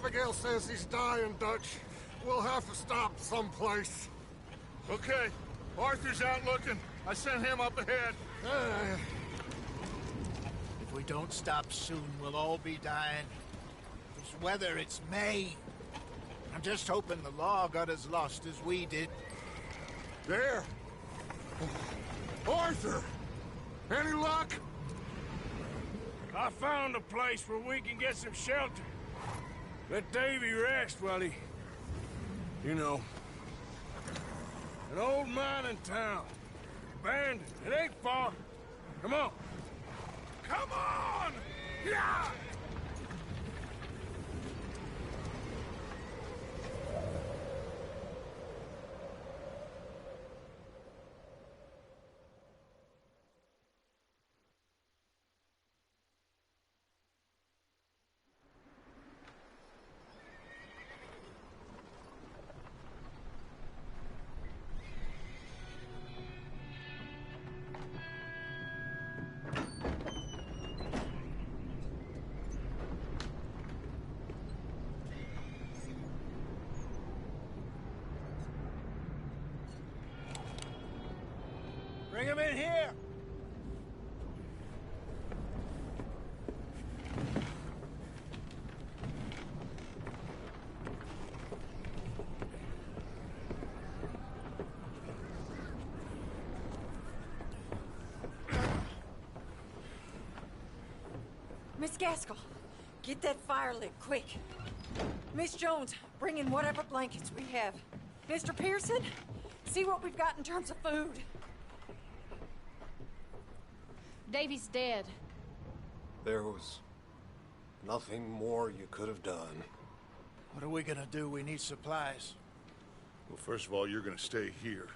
Abigail says he's dying, Dutch. We'll have to stop someplace. Okay. Arthur's out looking. I sent him up ahead. If we don't stop soon, we'll all be dying. This weather, it's May. I'm just hoping the law got as lost as we did. There! Arthur! Any luck? I found a place where we can get some shelter. Let Davy rest while he... You know. An old mining town. Abandoned. It ain't far. Come on. Come on! Yeah! Bring him in here! Miss Gaskell, get that fire lit, quick. Miss Jones, bring in whatever blankets we have. Mr. Pearson, see what we've got in terms of food. Davy's dead. There was nothing more you could have done. What are we gonna do? We need supplies. Well, first of all, you're gonna stay here,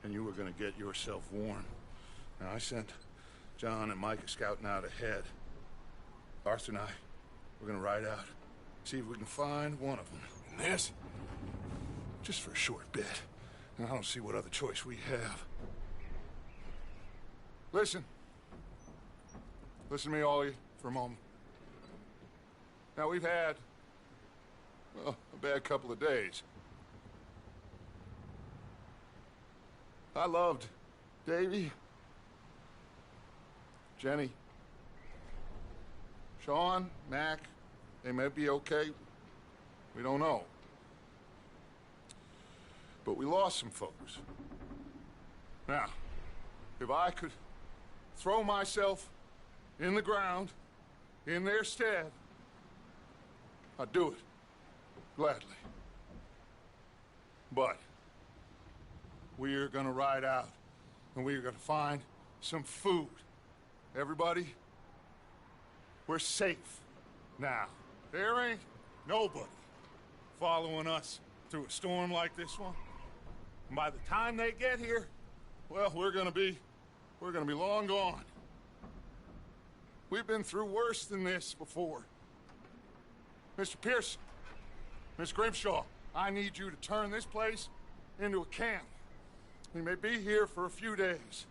and you were gonna get yourself warm. Now, I sent John and Micah scouting out ahead. Arthur and I, we're gonna ride out, see if we can find one of them. And this, just for a short bit. And I don't see what other choice we have. Listen. Listen to me, all of you, for a moment. Now, we've had, well, a bad couple of days. I loved Davy, Jenny, Sean, Mac. They may be okay. We don't know. But we lost some folks. Now, if I could throw myself in the ground, in their stead, I'd do it, gladly. But we are gonna ride out, and we are gonna find some food. Everybody, we're safe now. There ain't nobody following us through a storm like this one. And by the time they get here, well, we're gonna be long gone. We've been through worse than this before. Mr. Pearson, Miss Grimshaw, I need you to turn this place into a camp. We may be here for a few days.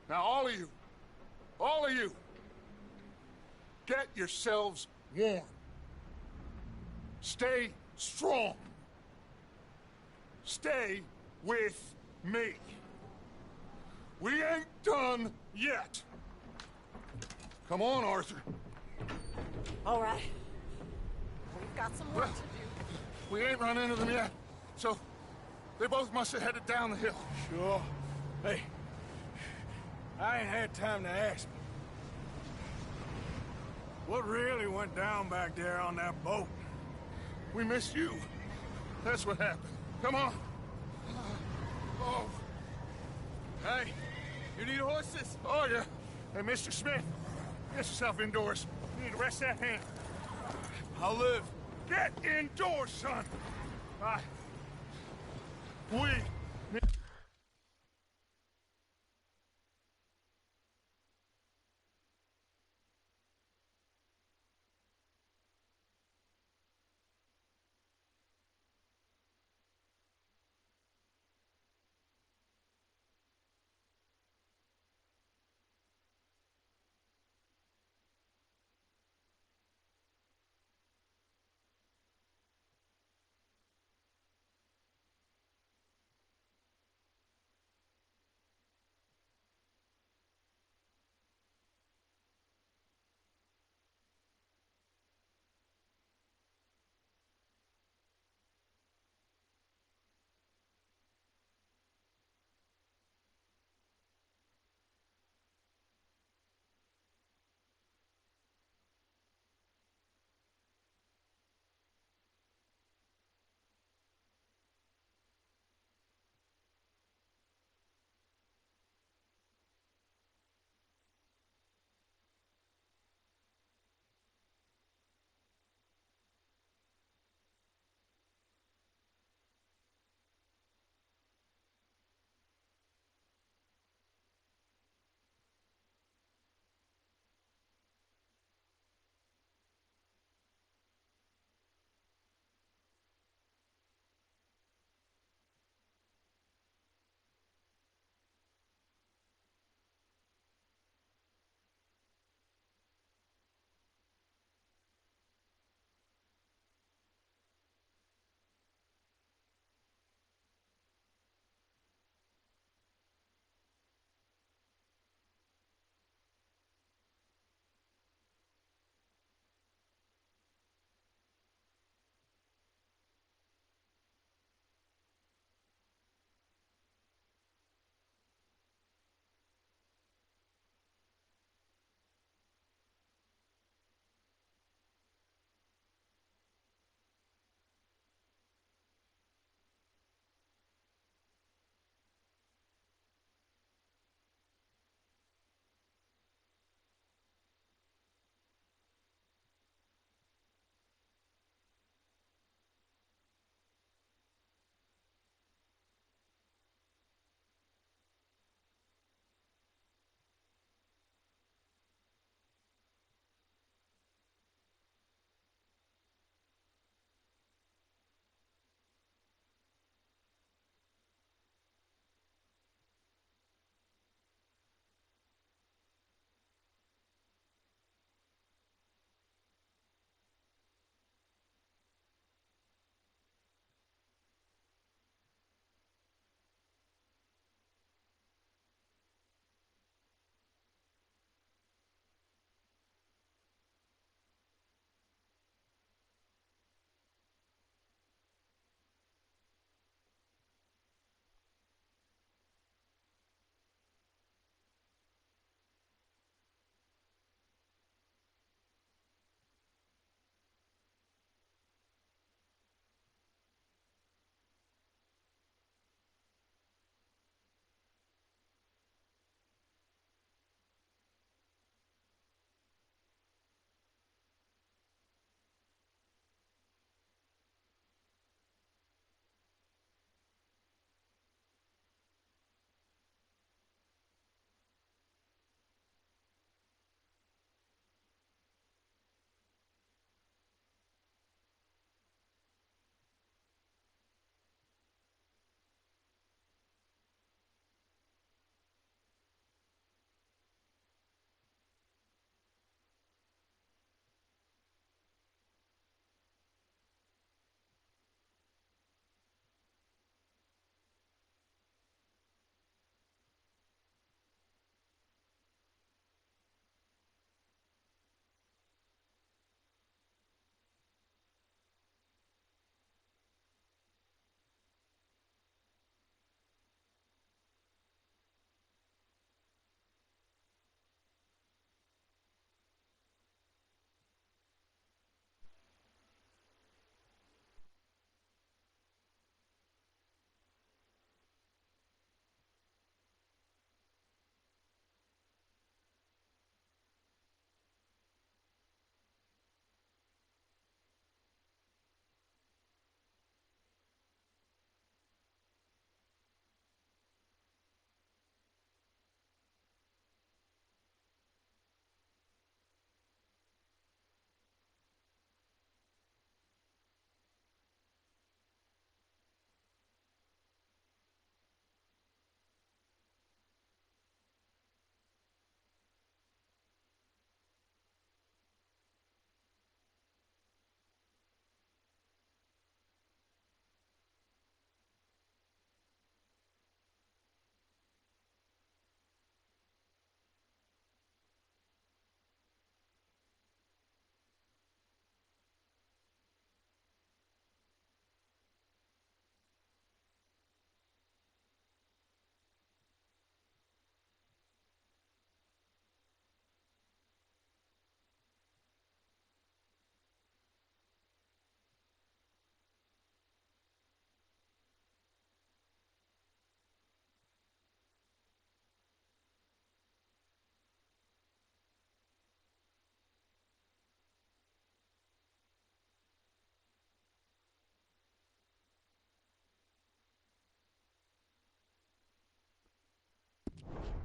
Now, all of you, get yourselves warm. Stay strong. Stay with me. We ain't done yet. Come on, Arthur. All right. We've got some work to do. We ain't run into them yet, so they both must have headed down the hill. Sure. Hey, I ain't had time to ask. What really went down back there on that boat? We missed you. That's what happened. Come on. Oh. Hey, you need horses? Oh, yeah. Hey, Mr. Smith, get yourself indoors. You need to rest that hand. I'll live. Get indoors, son. We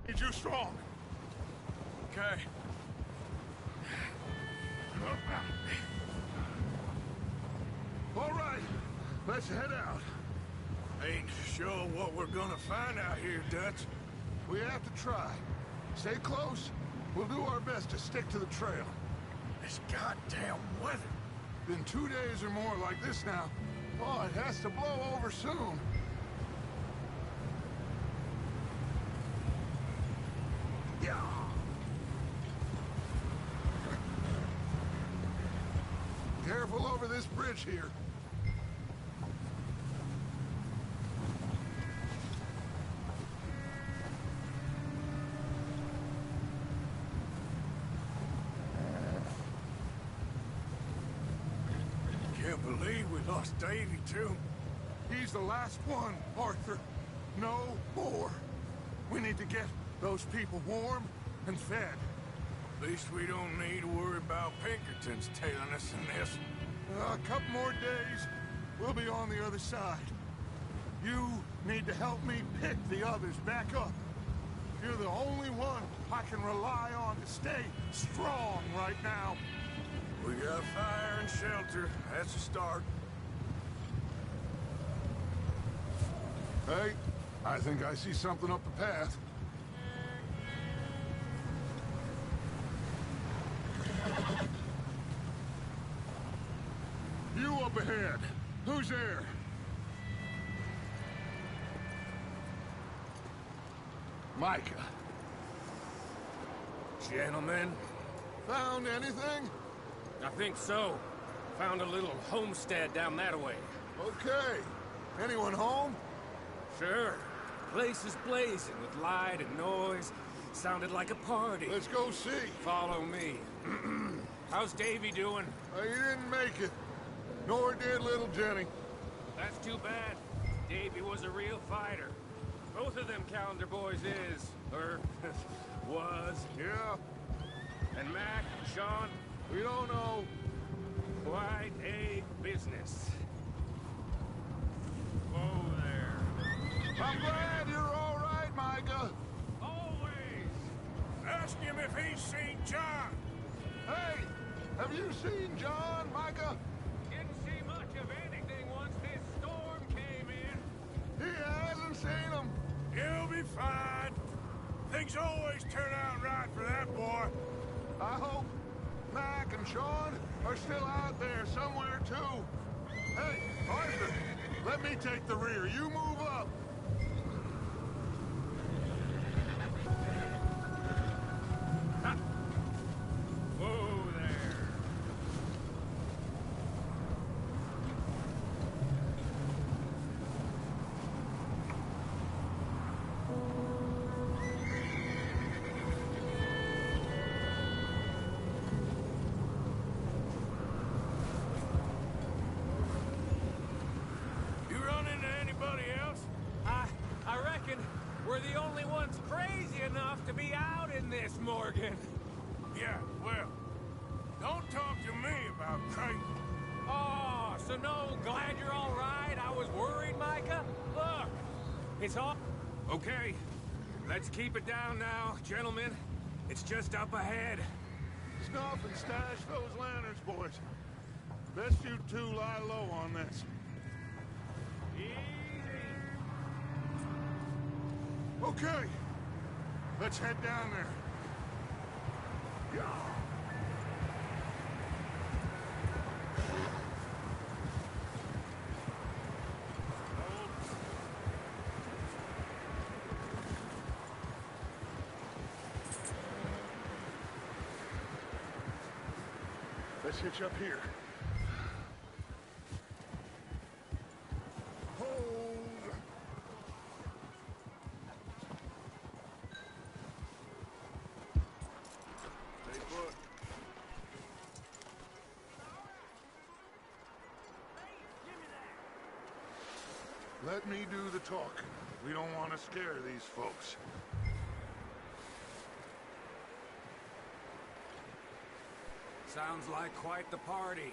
Need you strong. Okay. All right, let's head out. Ain't sure what we're gonna find out here, Dutch. We have to try. Stay close. We'll do our best to stick to the trail. This goddamn weather. Been 2 days or more like this now. Oh, it has to blow over soon. Yeah. Careful over this bridge here. Can't believe we lost Davy, too. He's the last one, Arthur. No more. We need to get those people warm and fed. At least we don't need to worry about Pinkertons tailing us in this. A couple more days, we'll be on the other side. You need to help me pick the others back up. You're the only one I can rely on to stay strong right now. We got fire and shelter. That's a start. Hey, I think I see something up the path. You up ahead. Who's there? Micah. Gentlemen, Found anything? I think so. Found a little homestead down that way. Okay. Anyone home? Sure. Place is blazing with light and noise. Sounded like a party. Let's go see. Follow me. How's Davy doing? He didn't make it. Nor did little Jenny. That's too bad. Davy was a real fighter. Both of them calendar boys is. Or was. Yeah, And Mac, Sean, we don't know. quite a business. Whoa there. I'm glad you're all right, Micah. Always! ask him if he's seen John. Hey, have you seen John, Micah? Didn't see much of anything once this storm came in. He hasn't seen him. He'll be fine. Things always turn out right for that boy. I hope Mac and Sean are still out there somewhere, too. Hey, Arthur, let me take the rear. You move up. Whoa there. You run into anybody else? I reckon we're the only ones crazy enough to be out in this, Morgan. Yeah, well, don't talk to me about crazy. Oh, so no, glad you're all right. I was worried, Micah. Look, it's all... Okay, let's keep it down now, gentlemen. It's just up ahead. Snuff and stash those lanterns, boys. Best you two lie low on this. Easy. Okay, let's head down there. Yeah. Let's hitch up here. Hold. Stay put. Let me do the talking. We don't want to scare these folks. Sounds like quite the party.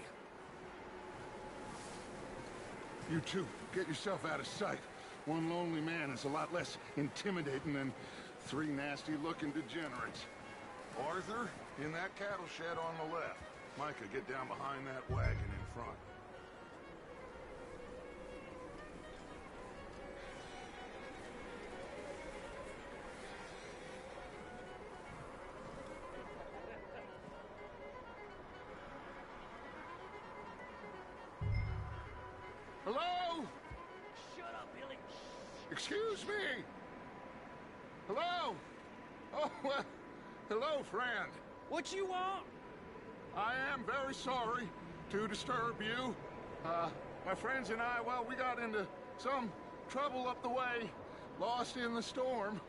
You two, get yourself out of sight. One lonely man is a lot less intimidating than Three nasty-looking degenerates. Arthur, in that cattle shed on the left. Micah, get down behind that wagon in front. Hello? Shut up, Billy. Excuse me? Hello? Oh, well, hello, friend. What you want? I am very sorry to disturb you. My friends and I, well, we got into some trouble up the way, lost in the storm.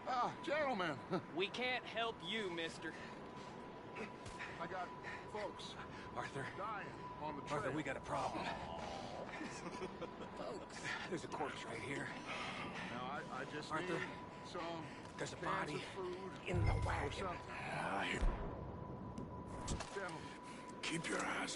Ah, gentlemen, We can't help you, mister. I got folks Arthur. dying on the trail. Arthur, we got a problem. Folks. There's a corpse right here. Now, I just Arthur, need some there's a cans body of food in the or wagon. something. Gentlemen. Keep your eyes.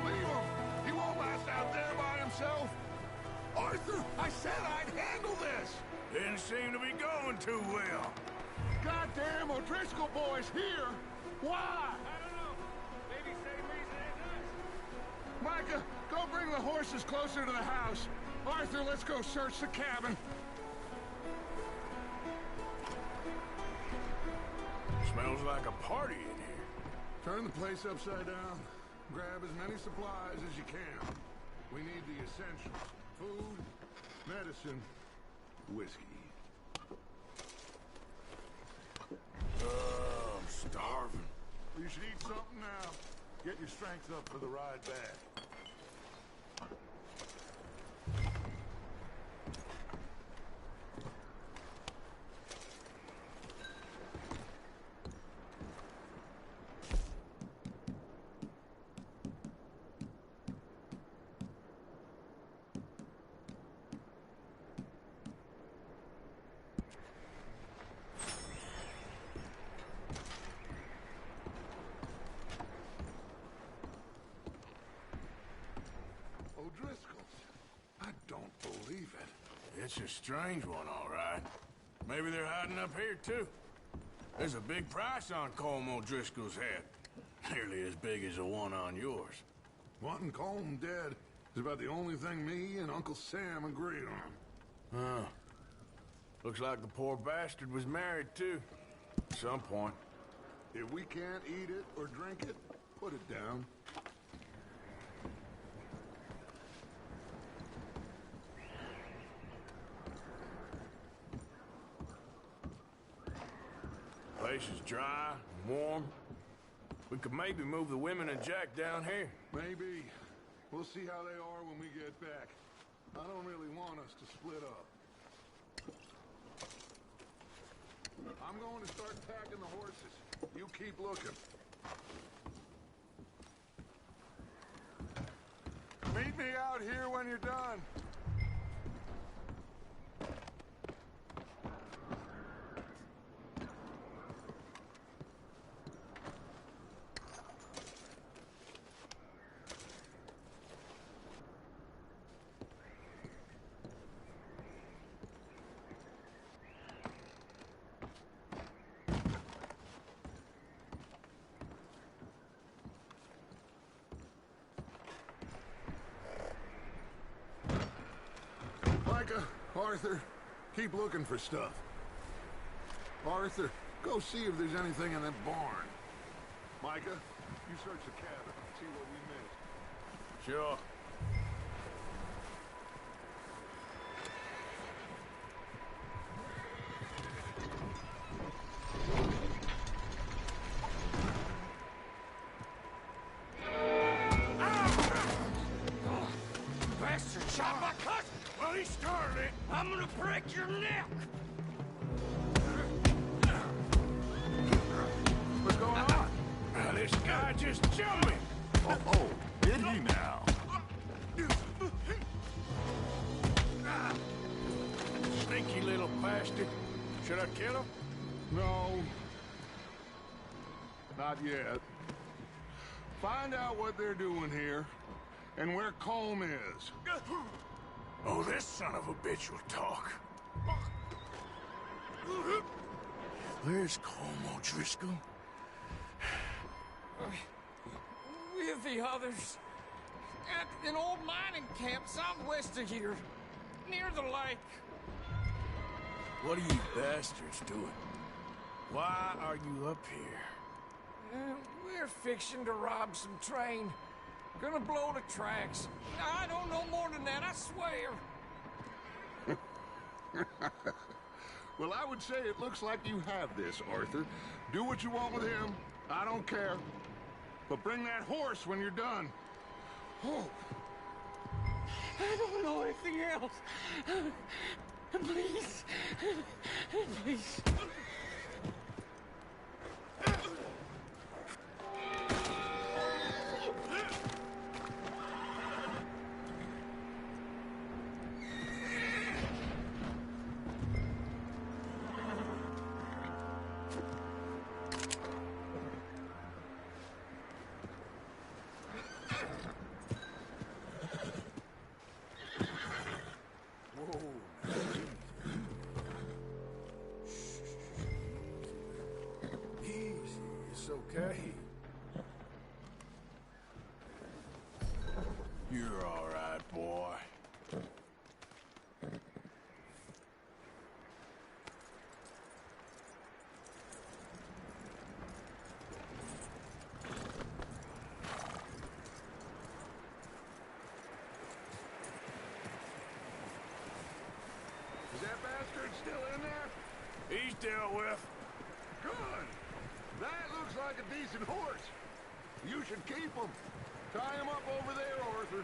Leave him! He won't last out there by himself! Arthur, I said I'd handle this! Didn't seem to be going too well. Goddamn O'Driscoll boys here! Why? I don't know. Maybe same reason as us. Micah, go bring the horses closer to the house. Arthur, let's go search the cabin. Smells like a party in here. Turn the place upside down. Grab as many supplies as you can. We need the essentials. Food, medicine, whiskey. I'm starving. You should eat something now. Get your strength up for the ride back. O'Driscoll's. I don't believe it. It's a strange one, all right. Maybe they're hiding up here, too. There's a big price on Colm O'Driscoll's head. Nearly as big as the one on yours. Wanting Colm dead is about the only thing me and Uncle Sam agreed on. Huh. Looks like the poor bastard was married, too. At some point. If we can't eat it or drink it, put it down. Place is dry, warm. We could maybe move the women and Jack down here. Maybe. We'll see how they are when we get back. I don't really want us to split up. I'm going to start packing the horses. You keep looking. Meet me out here when you're done. Micah, Arthur, keep looking for stuff. Arthur, go see if there's anything in that barn. Micah, you search the cabin, see what we missed. Sure. shot my cousin! Well, he started it. I'm gonna break your neck! What's going on? Now, this guy just jumped me! Oh, did he now? Sneaky little bastard. Should I kill him? No. Not yet. Find out what they're doing here, and where Colm is. Oh, this son of a bitch will talk. Where's Colm O'Driscoll? With the others. At an old mining camp southwest of here. Near the lake. What are you bastards doing? Why are you up here? We're fixing to rob some train. Gonna blow the tracks. I don't know more than that, I swear. Well, I would say it looks like you have this, Arthur. Do what you want with him. I don't care. But bring that horse when you're done. Oh. I don't know anything else. Please. Please. Okay. You're all right, boy. Is that bastard still in there? He's dealt with. Good. That looks like a decent horse. You should keep him. Tie him up over there, Arthur.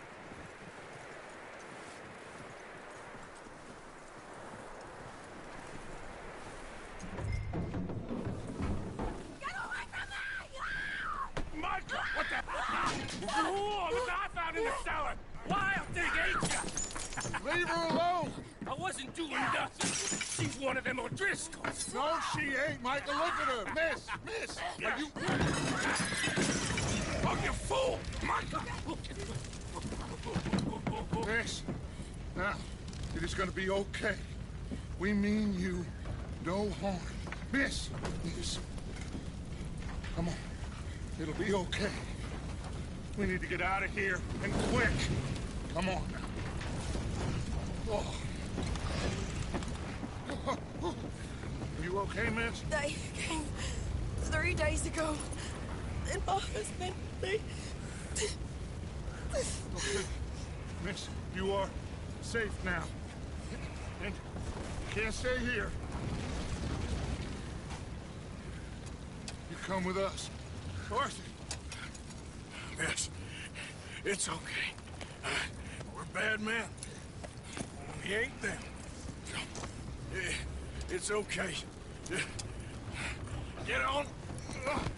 Get away from me! Michael, what the? Whoa, look what I found in the cellar. Wild thing, ain't ya? Leave her alone! I wasn't doing nothing. She's one of them O'Driscolls. No, she ain't, Michael. Look at her. Miss, are you... Oh, you fool! Michael! Miss, now, it is gonna be okay. We mean you no harm. Miss, come on. It'll be okay. We need to get out of here, and quick. Come on now. Oh. You okay, miss? They came 3 days ago. And my husband, they... Okay. Miss, you are safe now. And you can't stay here. You come with us. Arthur. Miss, it's okay. We're bad men. We ain't them. It's okay. Get on.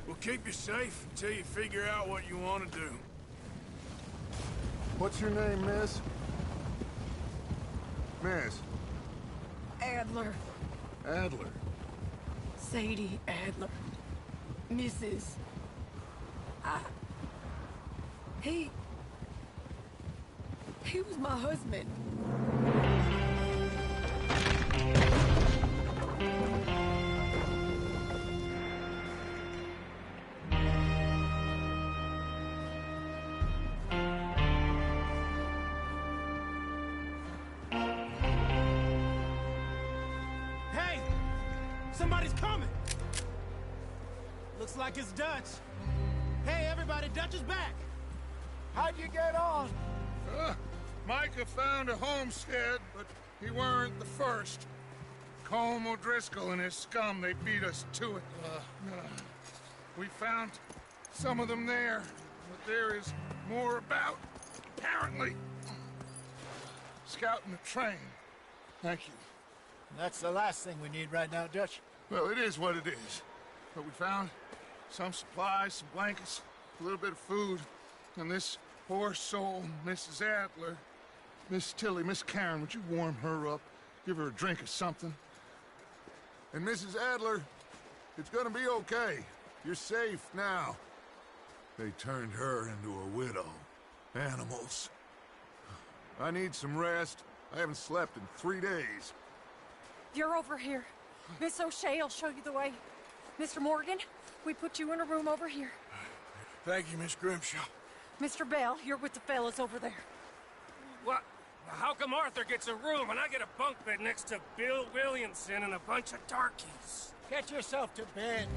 We'll keep you safe until you figure out what you want to do. What's your name, miss? Miss? Adler. Adler. Sadie Adler. Mrs. He was my husband. Hey! Somebody's coming! Looks like it's Dutch. Hey, everybody, Dutch is back! How'd you get on? Micah found a homestead, but he weren't the first. Colm O'Driscoll and his scum, they beat us to it. We found some of them there, but there is more about, apparently. scouting the train. Thank you. That's the last thing we need right now, Dutch. Well, it is what it is. But we found some supplies, some blankets, a little bit of food, and this poor soul, Mrs. Adler. Miss Tilly, Miss Karen, would you warm her up? Give her a drink or something? And Mrs. Adler, it's gonna be okay. You're safe now. They turned her into a widow. Animals. I need some rest. I haven't slept in 3 days. You're over here. Miss O'Shea will show you the way. Mr. Morgan, we put you in a room over here. Thank you, Miss Grimshaw. Mr. Bell, you're with the fellas over there. What? How come Arthur gets a room and I get a bunk bed next to Bill Williamson and a bunch of darkies? Get yourself to bed.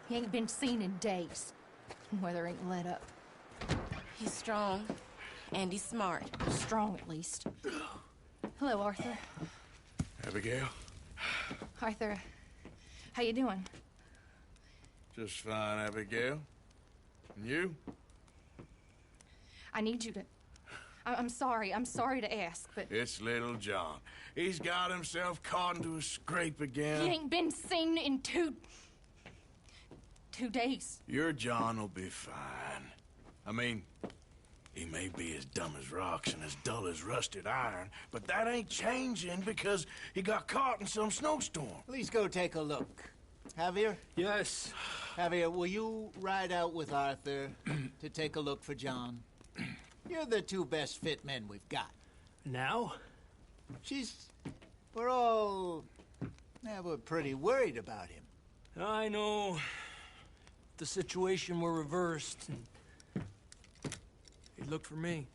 He ain't been seen in days. Weather ain't let up. He's strong, and he's smart. Strong, at least. Hello, Arthur. Abigail? Arthur, how you doing? Just fine, Abigail. And you? I need you to... I'm sorry to ask, but... It's little John. He's got himself caught into a scrape again. He ain't been seen in 2 days. Your John will be fine. I mean, he may be as dumb as rocks and as dull as rusted iron, but that ain't changing because he got caught in some snowstorm. Please go take a look. Javier? Yes. Javier, will you ride out with Arthur to take a look for John? You're the 2 best fit men we've got. Now? We're pretty worried about him. I know. If the situation were reversed, he'd look for me.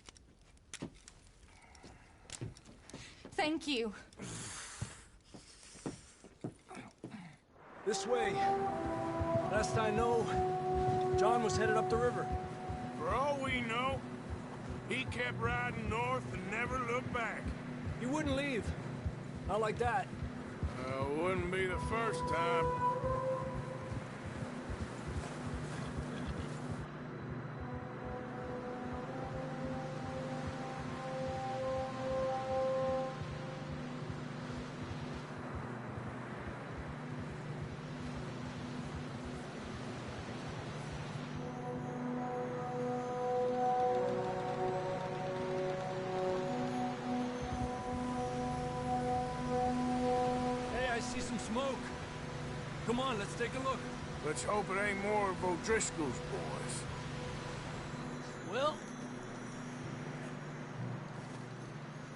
Thank you. This way. Last I know, John was headed up the river. For all we know, he kept riding north and never looked back. He wouldn't leave. Not like that. Wouldn't be the first time. Smoke. Come on, let's take a look. Let's hope it ain't more of O'Driscoll's boys. Well,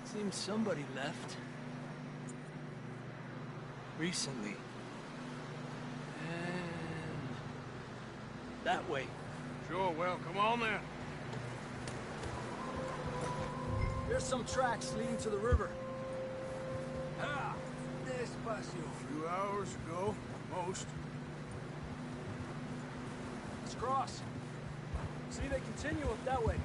seems somebody left. Recently. And that way. Sure, well, come on then. There's some tracks leading to the river. Ah, despacio. A few hours ago, most. Let's cross. See, they continue up that way.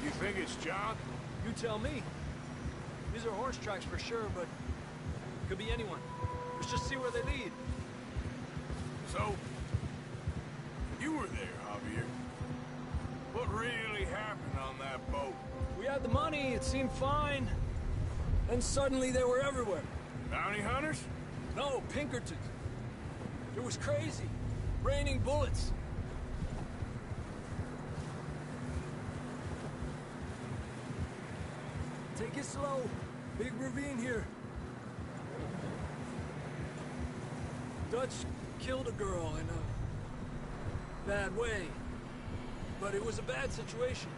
You think it's John? You tell me. These are horse tracks for sure, but could be anyone. Let's just see where they lead. So, you were there, Javier. What really happened on that boat? We had the money, it seemed fine. Then suddenly they were everywhere. Bounty hunters? No, Pinkertons. It was crazy. Raining bullets. Take it slow. Big ravine here. Dutch killed a girl in a bad way. But it was a bad situation.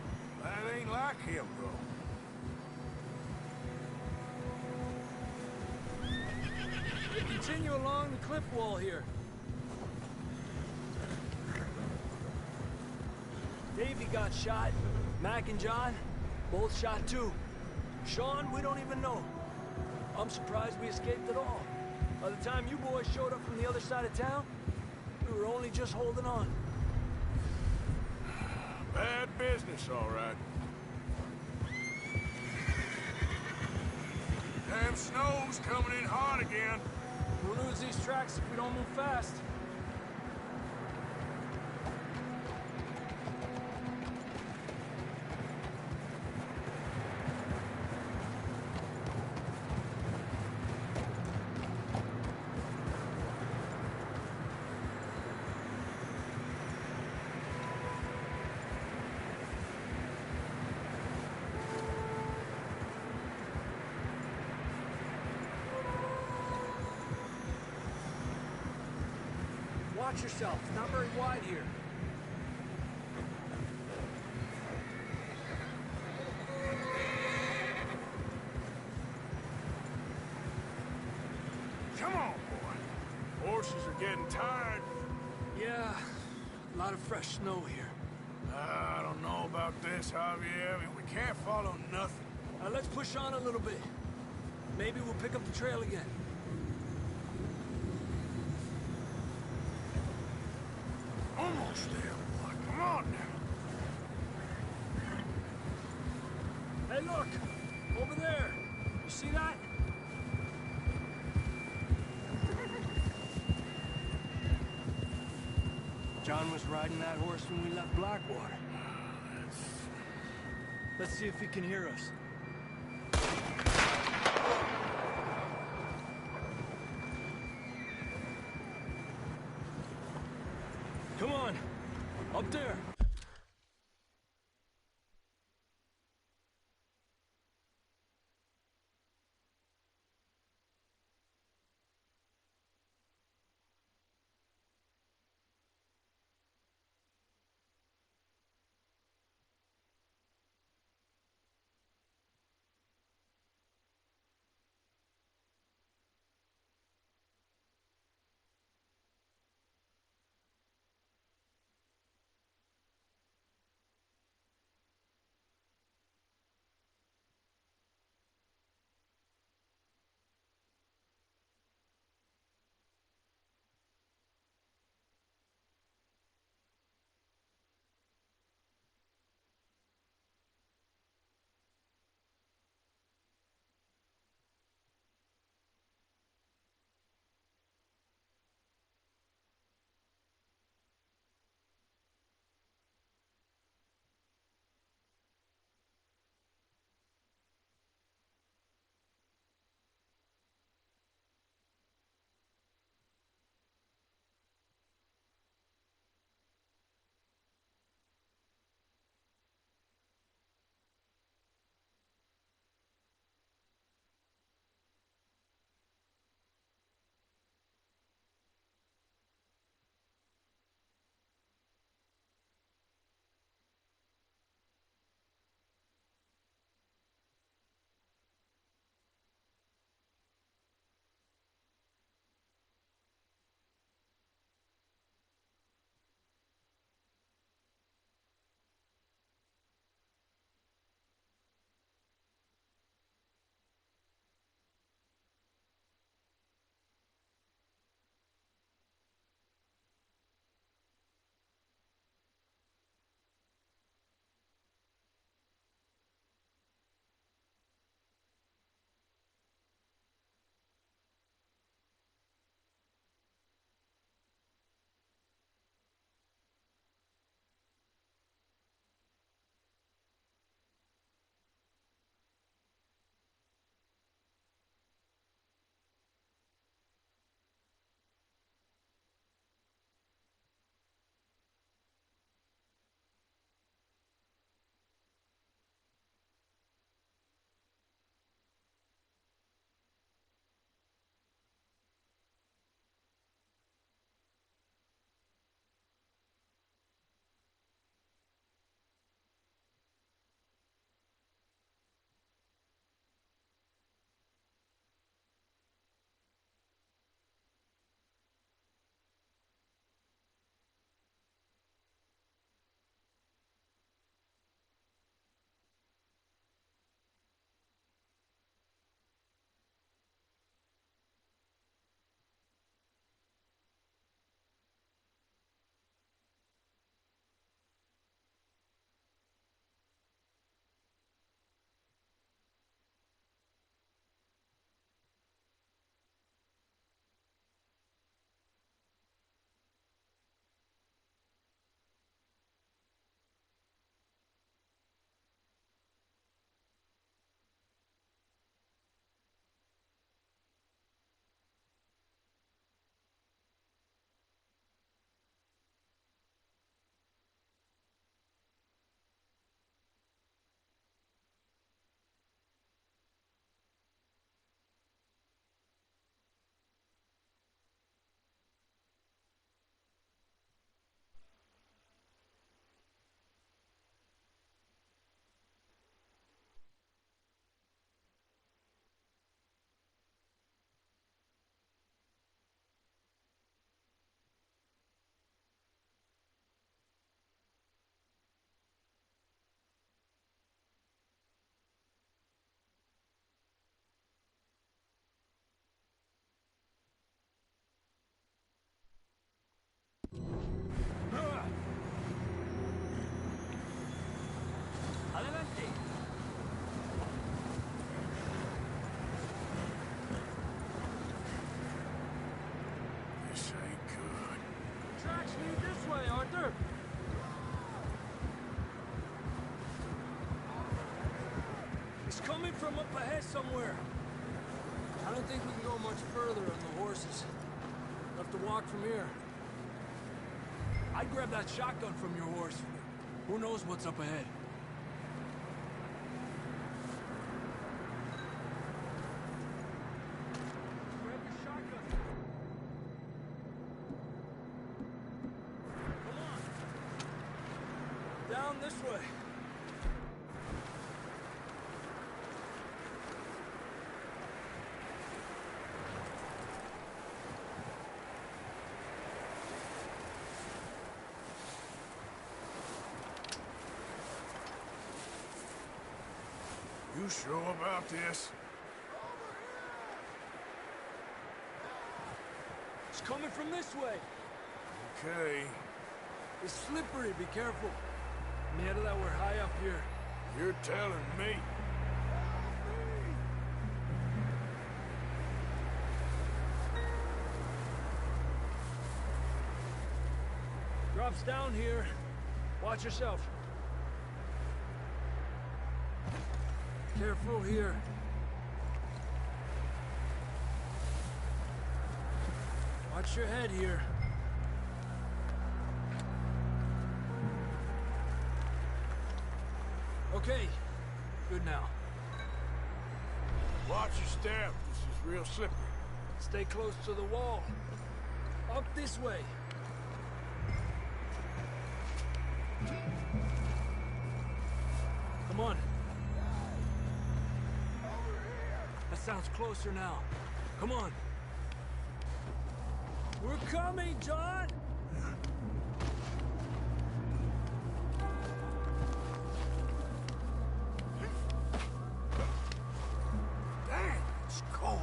That ain't like him, though. Continue along the cliff wall here. Davey got shot. Mac and John, both shot too. Sean, we don't even know. I'm surprised we escaped at all. By the time you boys showed up from the other side of town, were only just holding on. Bad business, all right. Damn snow's coming in hard again. We'll lose these tracks if we don't move fast. Watch yourself. It's not very wide here. Come on, boy. Horses are getting tired. Yeah, a lot of fresh snow here. I don't know about this, Javier. I mean, we can't follow nothing. Let's push on a little bit. Maybe we'll pick up the trail again. Almost there, boy. Come on now. Hey, look! Over there! You see that? John was riding that horse when we left Blackwater. Let's see if he can hear us. Come on! Up there! This ain't good. The tracks lead this way, Arthur. It's coming from up ahead somewhere. I don't think we can go much further on the horses. We'll have to walk from here. I'd grab that shotgun from your horse. Who knows what's up ahead? Grab your shotgun. Come on. Down this way. You sure about this? It's coming from this way. Okay. It's slippery, be careful. Mira that we're high up here. You're telling me. Drops down here. Watch yourself. Careful here. Watch your head here. Okay. Good now. Watch your step. This is real slippery. Stay close to the wall. Up this way. Come on. That sounds closer now. Come on. We're coming, John! Dang, it's cold.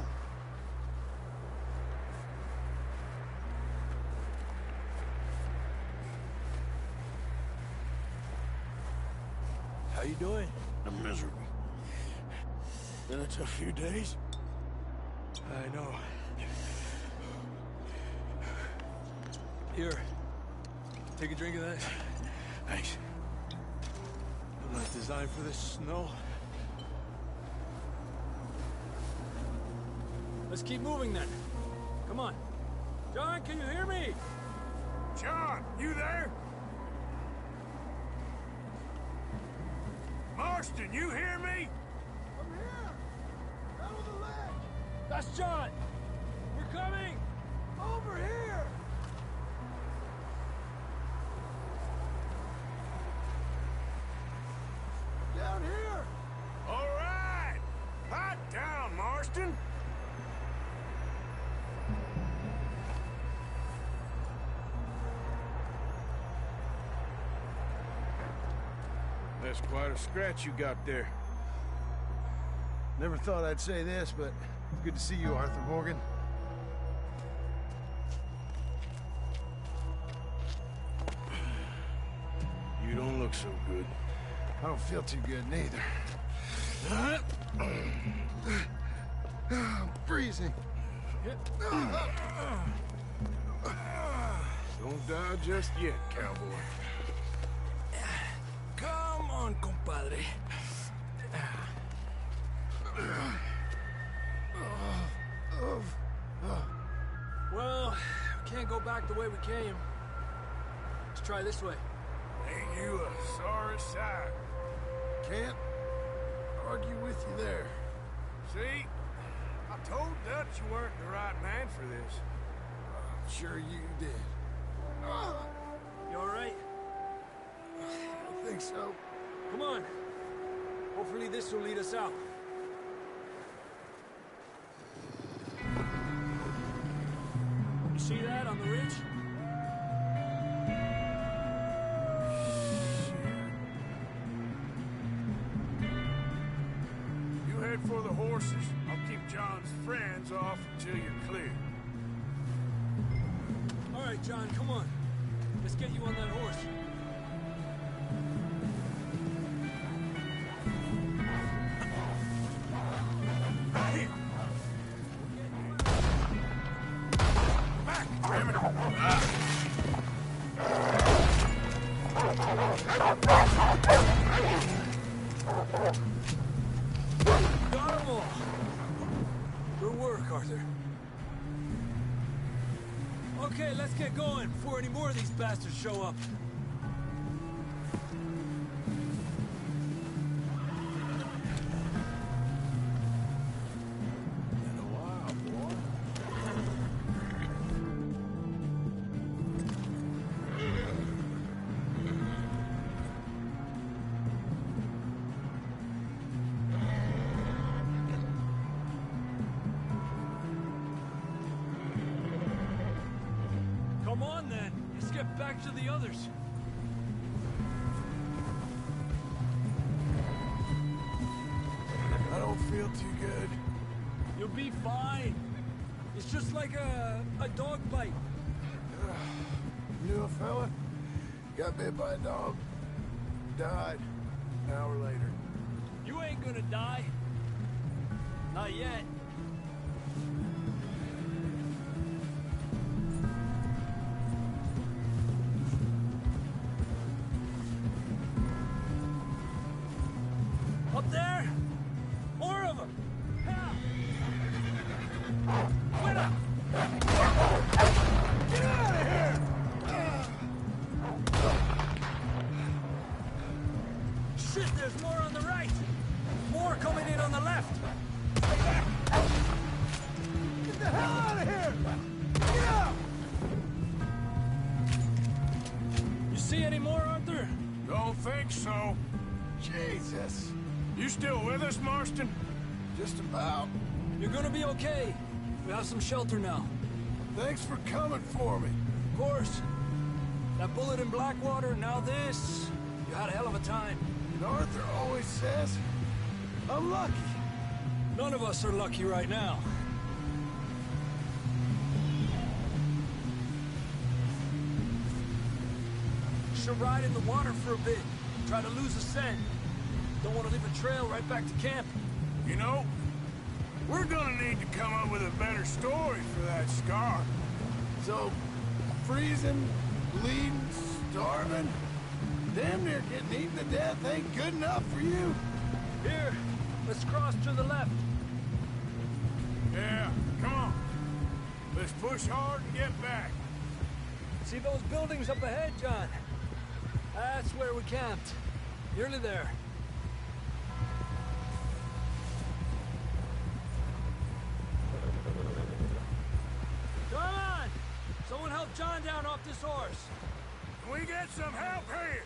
How you doing? I'm miserable. Been a tough few days. I know. Here. Take a drink of that. Thanks. I'm not designed for this snow. Let's keep moving then. Come on. John, can you hear me? John, you there? Marston, you hear me? I'm here! Out on the ledge! That's John! We're coming! Over here! Down here! All right! Hot down, Marston! That's quite a scratch you got there. Never thought I'd say this, but it's good to see you, Arthur Morgan. You don't look so good. I don't feel too good, neither. I'm freezing. Don't die just yet, cowboy. Come on, compadre. Well, we can't go back the way we came. Let's try this way. Ain't you a sorry sight? Can't argue with you there. See? I told Dutch you weren't the right man for this. I'm sure you did. You all right? I think so. Come on. Hopefully this will lead us out. You see that on the ridge? You head for the horses. I'll keep John's friends off until you're clear. All right, John, come on. Let's get you on that horse. Back! Damn it! Got 'em all. Good work, Arthur. Okay, let's get going before any more of these bastards show up. Come on, then. Let's get back to the others. I don't feel too good. You'll be fine. It's just like a dog bite. Knew a fella, got bit by a dog, died an hour later. You ain't gonna die. Not yet. Up there? More of them! Help! Quit up! Get out of here! Shit, there's more on the right! More coming in on the left! Get the hell out of here! Get out! You see any more, Arthur? Don't think so. Jesus. You still with us, Marston? Just about. You're gonna be okay. We have some shelter now. Thanks for coming for me. Of course. That bullet in Blackwater, now this. You had a hell of a time. And Arthur always says, I'm lucky. None of us are lucky right now. Should ride in the water for a bit. Try to lose a scent. Don't want to leave a trail right back to camp. You know, we're gonna need to come up with a better story for that scar. So, freezing, bleeding, starving, damn near getting eaten to death ain't good enough for you. Here, let's cross to the left. Yeah, come on. Let's push hard and get back. See those buildings up ahead, John? That's where we camped. Nearly there. Come on! Someone help John down off this horse. Can we get some help here?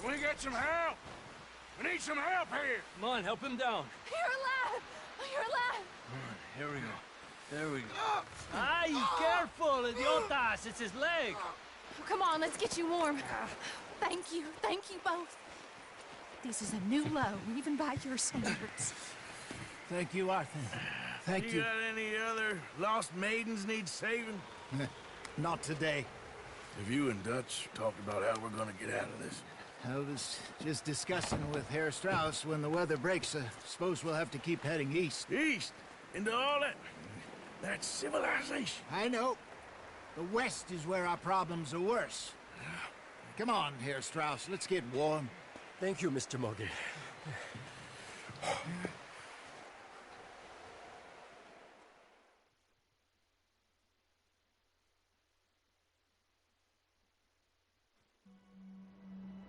Can we get some help? We need some help here. Come on, help him down. You're alive! You're alive! Here we go. There we go. Ay, careful, idiotas! It's his leg. Come on, let's get you warm. Thank you both. This is a new low, even by your standards. Thank you, Arthur. Thank you. You got any other lost maidens need saving? Not today. Have you and Dutch talked about how we're gonna get out of this? I was just discussing with Herr Strauss when the weather breaks. I suppose we'll have to keep heading east. East? Into all that civilization. I know. The west is where our problems are worse. Come on, Herr Strauss, let's get warm. Thank you, Mr. Morgan.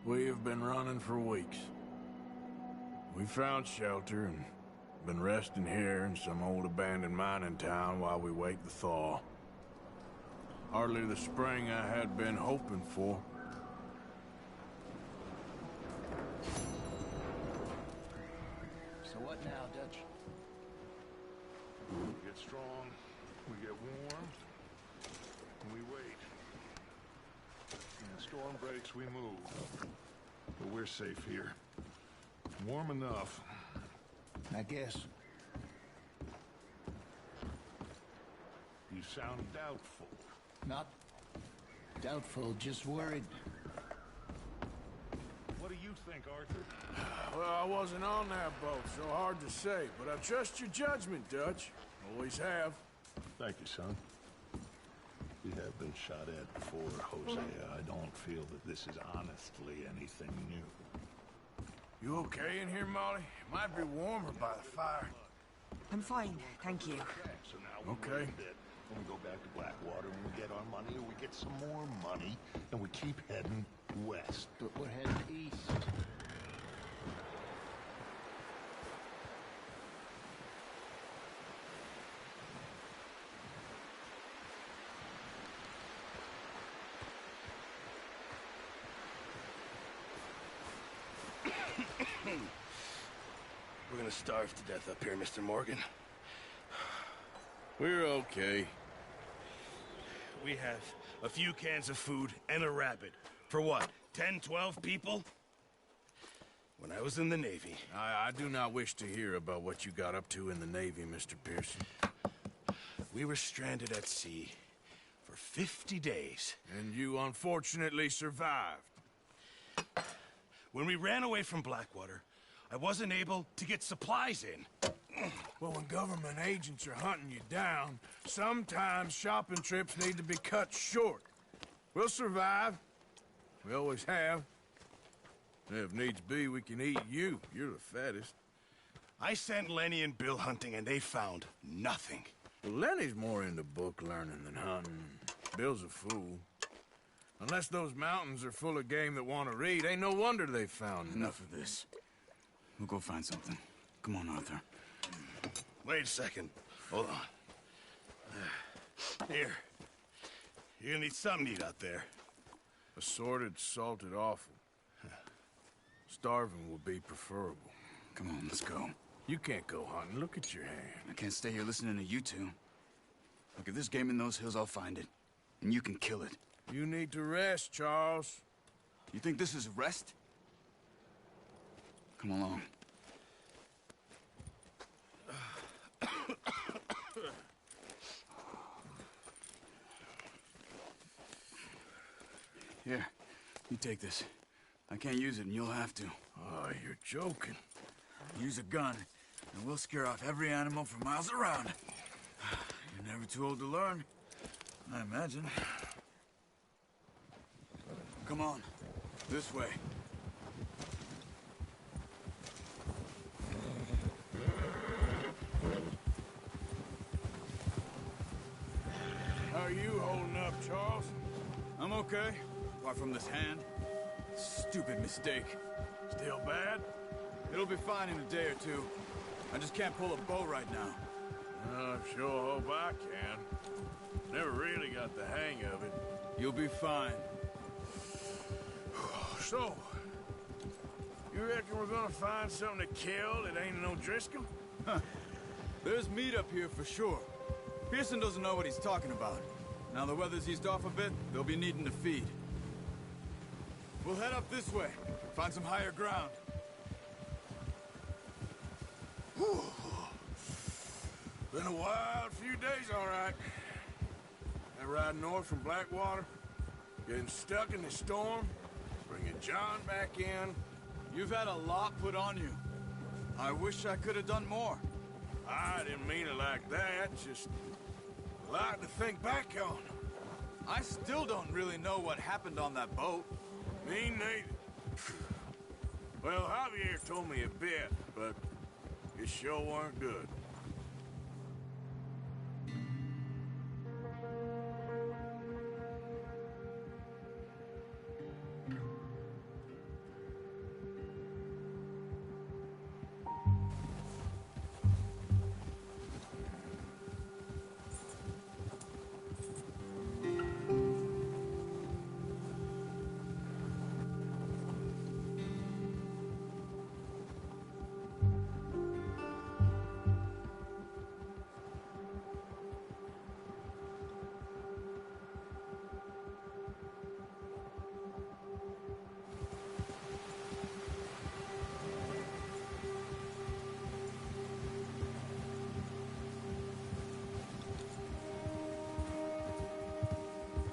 We have been running for weeks. We found shelter and been resting here in some old abandoned mining town while we wait the thaw. Hardly the spring I had been hoping for. So what now, Dutch? We get strong, we get warm, and we wait. When the storm breaks, we move. But we're safe here. Warm enough. I guess. You sound doubtful. Not doubtful, just worried. What do you think, Arthur? Well, I wasn't on that boat, so hard to say, but I trust your judgment, Dutch. Always have. Thank you, son. We have been shot at before, Hosea. I don't feel that this is honestly anything new. You okay in here, Molly? It might be warmer by the fire. I'm fine, thank you. So now Okay. When we go back to Blackwater, and we get our money, or we get some more money, and we keep heading west. But we're heading east. We're gonna starve to death up here, Mr. Morgan. We're okay. We have a few cans of food and a rabbit. For what, 10, 12 people? When I was in the Navy... I do not wish to hear about what you got up to in the Navy, Mr. Pearson. We were stranded at sea for 50 days. And you unfortunately survived. When we ran away from Blackwater, I wasn't able to get supplies in. Well, when government agents are hunting you down, sometimes shopping trips need to be cut short. We'll survive. We always have. If needs be, we can eat you. You're the fattest. I sent Lenny and Bill hunting, and they found nothing. Well, Lenny's more into book learning than hunting. Bill's a fool. Unless those mountains are full of game that want to read, ain't no wonder they found Enough of this. We'll go find something. Come on, Arthur. Wait a second. Hold on. Here. You're gonna need something to eat out there. Assorted, salted offal. Starving will be preferable. Come on, let's go. You can't go hunting. Look at your hand. I can't stay here listening to you two. Look, if there's game in those hills, I'll find it. And you can kill it. You need to rest, Charles. You think this is rest? Come along. Here, you take this. I can't use it, and you'll have to. Oh, you're joking. Use a gun, and we'll scare off every animal for miles around. You're never too old to learn, I imagine. Come on, this way. How are you holding up, Charles? I'm okay, apart from this hand. Stupid mistake. Still bad? It'll be fine in a day or two. I just can't pull a bow right now. I sure hope I can. Never really got the hang of it. You'll be fine. So, you reckon we're gonna find something to kill that ain't no Driscoll? Huh. There's meat up here for sure. Pearson doesn't know what he's talking about. Now the weather's eased off a bit, they'll be needing to feed. We'll head up this way, find some higher ground. Whew. Been a wild few days, all right. That ride north from Blackwater, getting stuck in the storm, bringing John back in. You've had a lot put on you. I wish I could have done more. I didn't mean it like that, just a lot to think back on. I still don't really know what happened on that boat. Me neither. Well, Javier told me a bit, but it sure weren't good.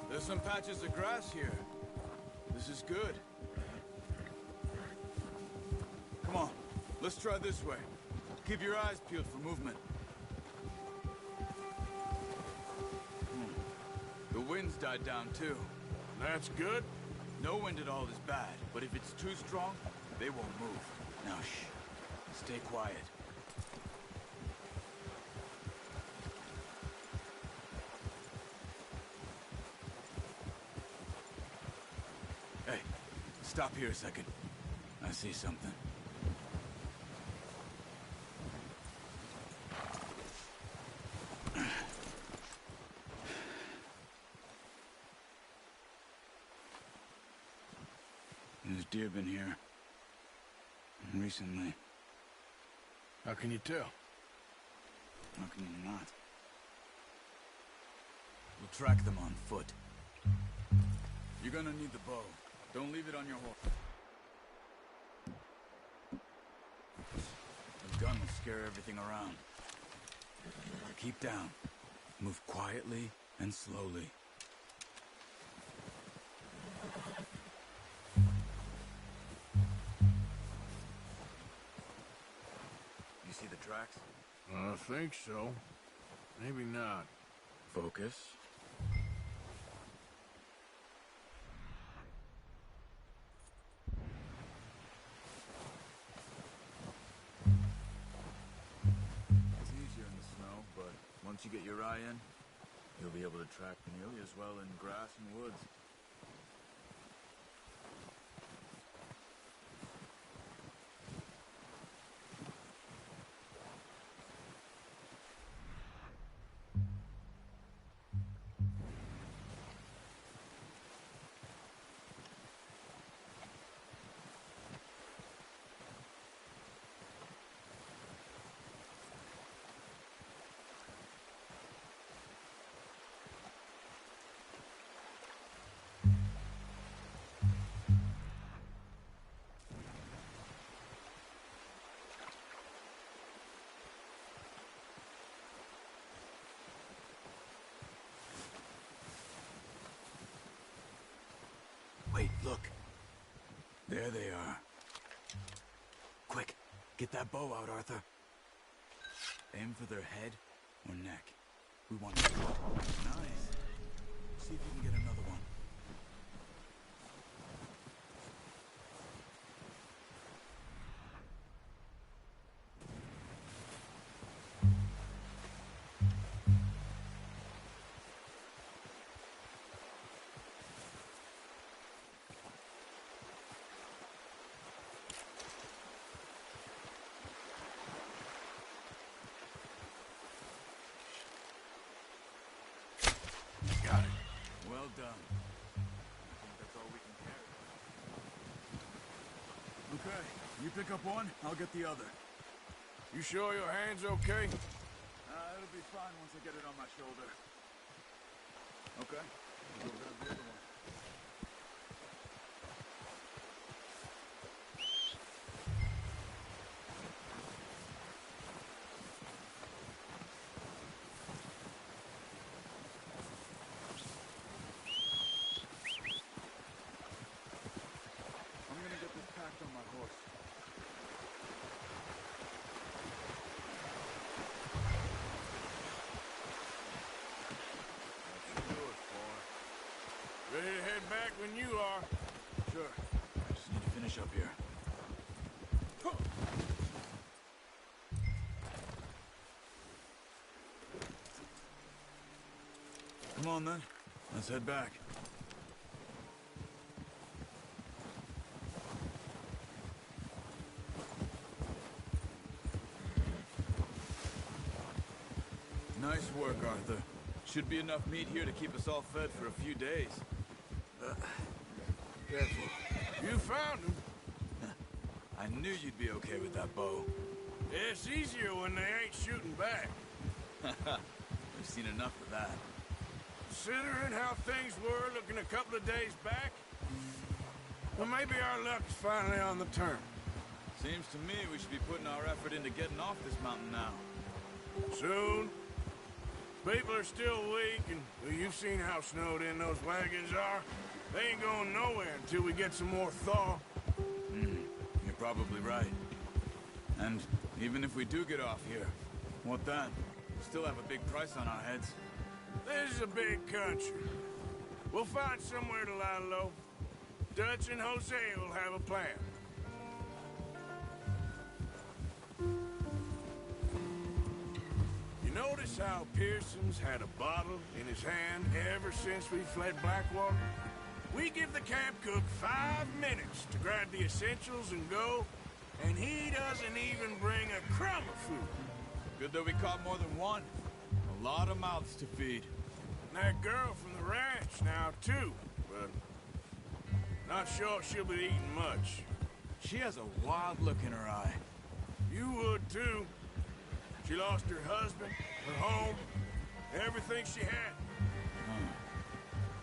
There's some patches of grass here. This is good. Let's try this way. Keep your eyes peeled for movement. The wind's died down, too. That's good. No wind at all is bad, but if it's too strong, they won't move. Now, shh. Stay quiet. Hey, stop here a second. I see something. There's deer been here. Recently. How can you tell? How can you not? We'll track them on foot. You're gonna need the bow. Don't leave it on your horse. The gun will scare everything around. Keep down. Move quietly and slowly. You see the tracks? I think so. Maybe not. Focus. It's easier in the snow, but once you get your eye in, you'll be able to track nearly as well in grass and woods. Wait, look. There they are. Quick, get that bow out, Arthur. Aim for their head or neck. We want to... Nice. See if you can get another one. Got it. Well done. I think that's all we can carry. Okay, you pick up one, I'll get the other. You sure your hand's okay? It'll be fine once I get it on my shoulder. Okay, we'll go grab the other one. I'm gonna get this packed on my horse. Let's do it, boy. Ready to head back when you are. Sure. I just need to finish up here. Come on, then. Let's head back. Nice work, Arthur. Should be enough meat here to keep us all fed for a few days. Careful. You found him. I knew you'd be okay with that bow. It's easier when they ain't shooting back. We've seen enough of that. Considering how things were looking a couple of days back, well, maybe our luck's finally on the turn. Seems to me we should be putting our effort into getting off this mountain now. Soon. People are still weak, and well, you've seen how snowed in those wagons are. They ain't going nowhere until we get some more thaw. You're probably right. And even if we do get off here, what then? Still have a big price on our heads. This is a big country. We'll find somewhere to lie low. Dutch and Hosea will have a plan. You notice how Pearson's had a bottle in his hand ever since we fled Blackwater? We give the camp cook 5 minutes to grab the essentials and go, and he doesn't even bring a crumb of food. Good that we caught more than one. A lot of mouths to feed. And that girl from the ranch now, too, but not sure she'll be eating much. She has a wild look in her eye. You would, too. She lost her husband, her home, everything she had.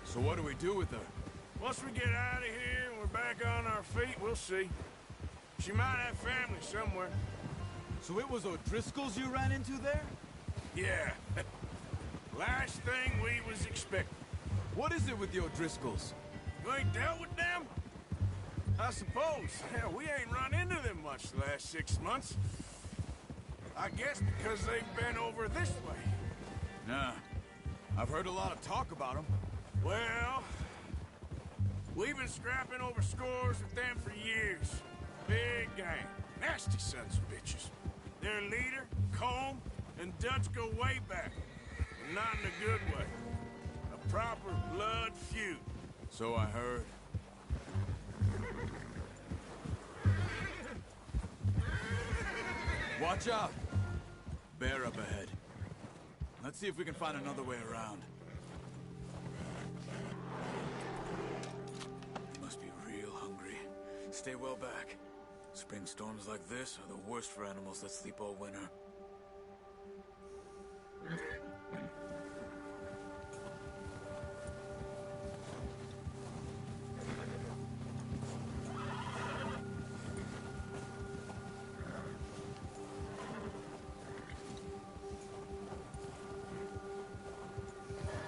So what do we do with her? Once we get out of here and we're back on our feet, we'll see. She might have family somewhere. So it was O'Driscoll's you ran into there? Yeah. Last thing we was expecting. What is it with the O'Driscolls? You ain't dealt with them? I suppose. Hell, we ain't run into them much the last 6 months. I guess because they've been over this way. Nah. I've heard a lot of talk about them. Well, we've been scrapping over scores with them for years. Big gang. Nasty sons of bitches. Their leader, Combe, and Dutch go way back. But not in a good way. A proper blood feud. So I heard. Watch out! Bear up ahead. Let's see if we can find another way around. Must be real hungry. Stay well back. Spring storms like this are the worst for animals that sleep all winter.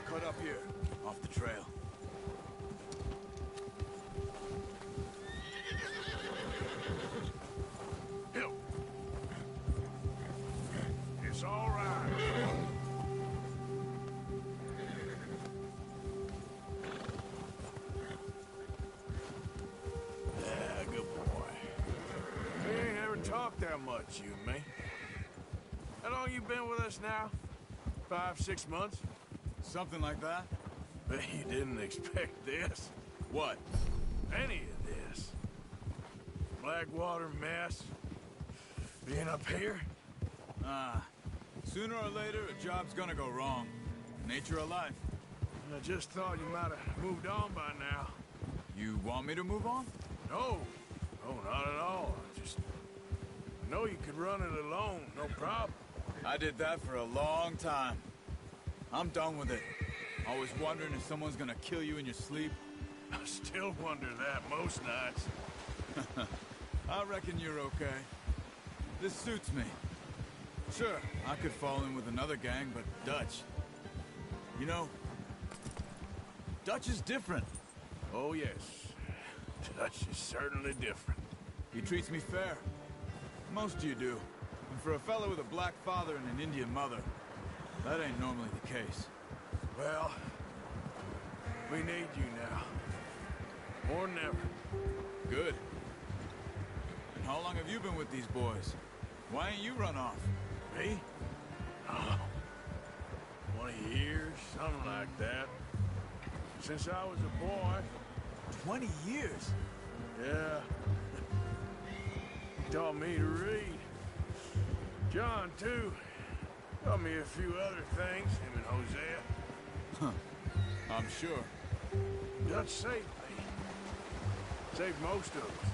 Cut up here, off the trail. It's all right. Yeah, good boy. We ain't ever talked that much, you and me. How long you been with us now? 5, 6 months? Something like that? Bet you didn't expect this. What? Any of this. Blackwater mess. Being up here? Sooner or later, a job's gonna go wrong. Nature of life. I just thought you might have moved on by now. You want me to move on? No. No, not at all. I just know you could run it alone, no problem. I did that for a long time. I'm done with it. Always wondering if someone's gonna kill you in your sleep. I still wonder that most nights. I reckon you're okay. This suits me. Sure, I could fall in with another gang, but Dutch... You know, Dutch is different. Oh, yes. Dutch is certainly different. He treats me fair. Most of you do. And for a fellow with a black father and an Indian mother, that ain't normally the case. Well, we need you now. More than ever. Good. And how long have you been with these boys? Why ain't you run off? Me? Oh, 20 years, something like that. Since I was a boy. 20 years? Yeah. He taught me to read. John, too. Taught me a few other things, him and Hosea. Huh. I'm sure. Dutch saved me. Saved most of us.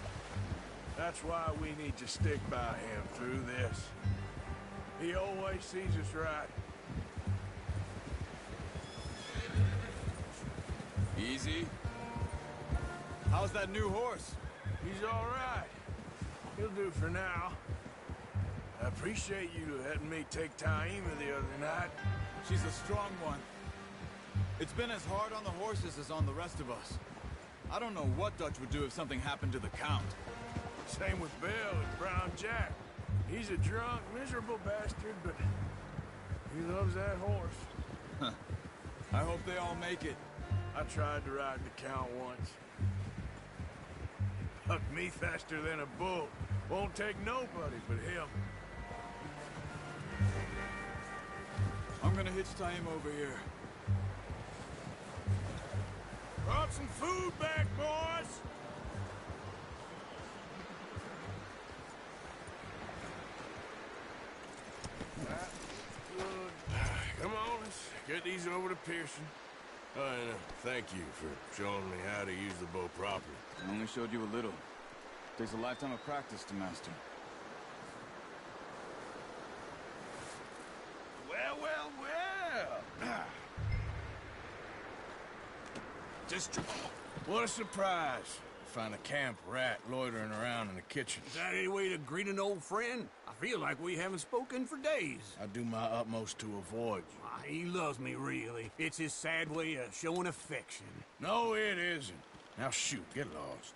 That's why we need to stick by him through this. He always sees us right. Easy. How's that new horse? He's all right. He'll do for now. I appreciate you letting me take Taima the other night. She's a strong one. It's been as hard on the horses as on the rest of us. I don't know what Dutch would do if something happened to the Count. Same with Bill and Brown Jack. He's a drunk, miserable bastard, but he loves that horse. Huh. I hope they all make it. I tried to ride the Count once. Hucked me faster than a bull. Won't take nobody but him. I'm gonna hitch tie him over here. Brought some food back, boys! Come on, let's get these over to Pearson. Oh, and thank you for showing me how to use the bow properly. I only showed you a little. Takes a lifetime of practice to master. Well, well, well. Just what a surprise. Find a camp rat loitering around in the kitchen. Is that any way to greet an old friend? I feel like we haven't spoken for days. I do my utmost to avoid you. He loves me, really. It's his sad way of showing affection. No, it isn't. Now shoot, get lost.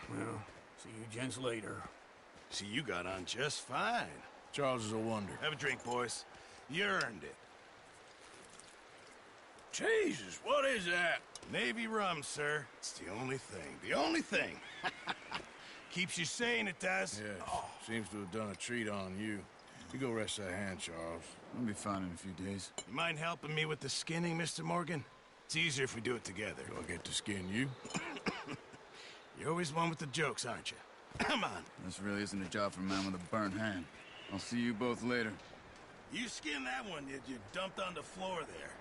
Well, see you gents later. See, you got on just fine. Charles is a wonder. Have a drink, boys. You earned it. Jesus, what is that? Navy rum, sir. It's the only thing. The only thing. Keeps you sane, it does. Yes. Seems to have done a treat on you. You go rest that hand, Charles. I'll be fine in a few days. You mind helping me with the skinning, Mr. Morgan? It's easier if we do it together. Do I get to skin you? You're always one with the jokes, aren't you? Come on. This really isn't a job for a man with a burnt hand. I'll see you both later. You skinned that one you dumped on the floor there.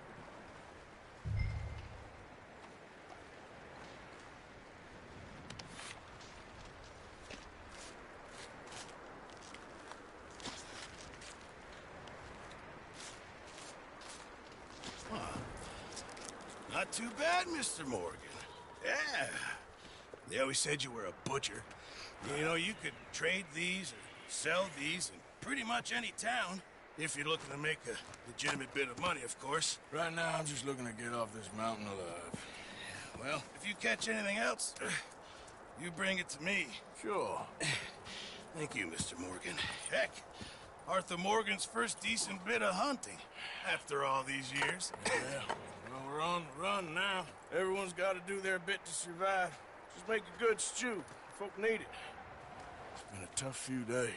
Not too bad, Mr. Morgan. Yeah. They always said you were a butcher. You know, you could trade these or sell these in pretty much any town. If you're looking to make a legitimate bit of money, of course. Right now, I'm just looking to get off this mountain alive. Well, if you catch anything else, you bring it to me. Sure. Thank you, Mr. Morgan. Heck, Arthur Morgan's first decent bit of hunting after all these years. Yeah. Well, we're on the run now. Everyone's got to do their bit to survive. Just make a good stew. Folk need it. It's been a tough few days.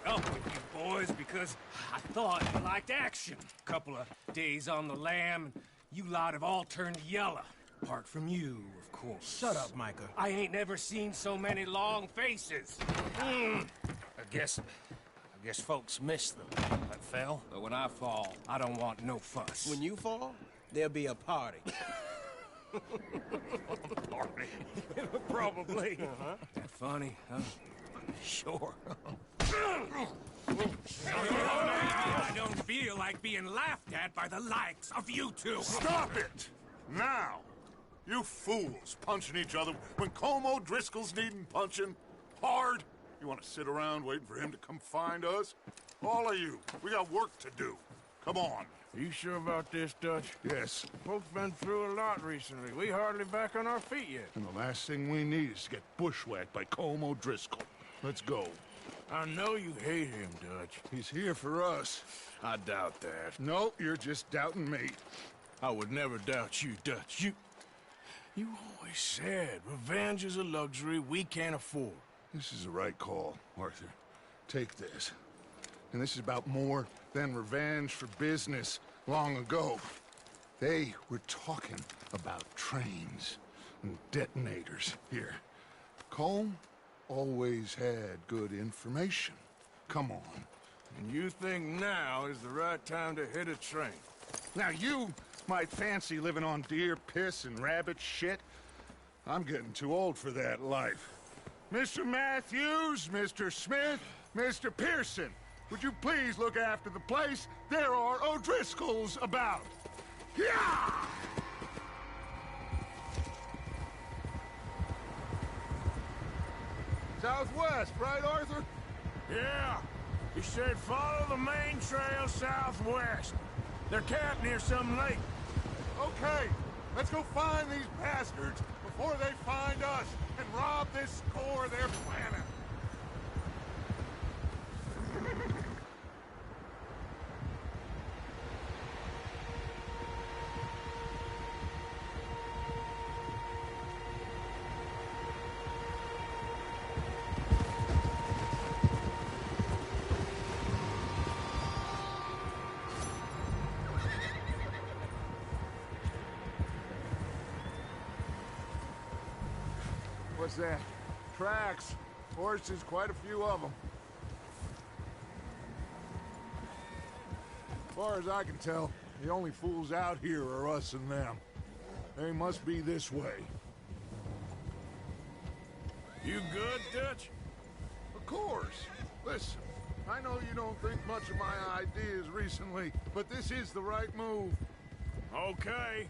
Up with you boys because I thought you liked action. Couple of days on the lam, and you lot have all turned yellow. Apart from you, of course. Shut up, Micah. I ain't never seen so many long faces. I guess folks miss them. I fell, but when I fall, I don't want no fuss. When you fall, there'll be a party. Party? Probably. That funny, huh? Sure. I don't feel like being laughed at by the likes of you two. Stop it! Now! You fools punching each other when Colm O'Driscoll's needing punching. Hard! You want to sit around waiting for him to come find us? All of you, we got work to do. Come on. Are you sure about this, Dutch? Yes. Folks been through a lot recently. We hardly back on our feet yet. And the last thing we need is to get bushwhacked by Colm O'Driscoll. Let's go. I know you hate him, Dutch. He's here for us. I doubt that. No, you're just doubting me. I would never doubt you, Dutch. You always said revenge is a luxury we can't afford. This is the right call, Arthur. Take this. And this is about more than revenge for business long ago. They were talking about trains and detonators here. Colm always had good information. Come on. And you think now is the right time to hit a train? Now you might fancy living on deer piss and rabbit shit. I'm getting too old for that life. Mr. Matthews, Mr. Smith, Mr. Pearson, would you please look after the place? There are O'Driscolls about. Yeah! Southwest, right, Arthur? Yeah. He said follow the main trail southwest. They're camped near some lake. Okay, let's go find these bastards before they find us and rob this score they're planning. What's that? Tracks. Horses, quite a few of them. As far as I can tell, the only fools out here are us and them. They must be this way. You good, Dutch? Of course. Listen, I know you don't think much of my ideas recently, but this is the right move. Okay.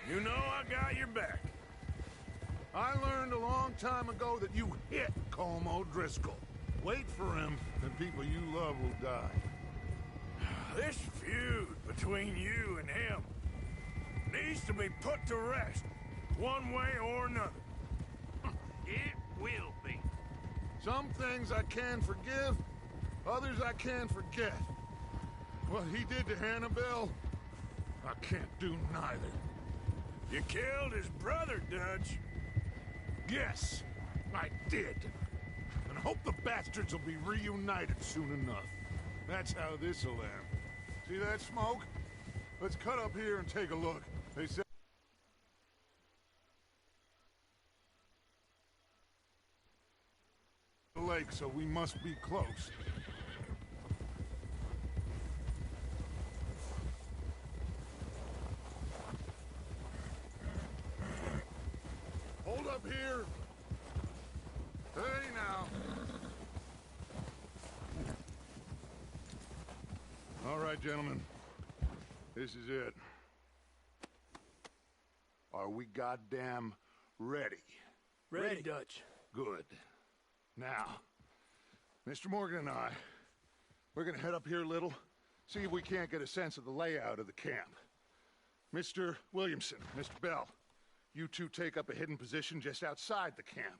You know I got your back. I learned a long time ago that you hit Colm O'Driscoll. Wait for him, and people you love will die. This feud between you and him needs to be put to rest, one way or another. It will be. Some things I can forgive, others I can't forget. What he did to Annabelle, I can't do neither. You killed his brother, Dutch. Yes, I did. And I hope the bastards will be reunited soon enough. That's how this'll end. See that smoke? Let's cut up here and take a look. They said the lake, so we must be close. Hold up here. Hey now. All right, gentlemen. This is it. Are we goddamn ready? Ready, Dutch. Good. Now, Mr. Morgan and I, we're gonna head up here a little, see if we can't get a sense of the layout of the camp. Mr. Williamson, Mr. Bell, you two take up a hidden position just outside the camp.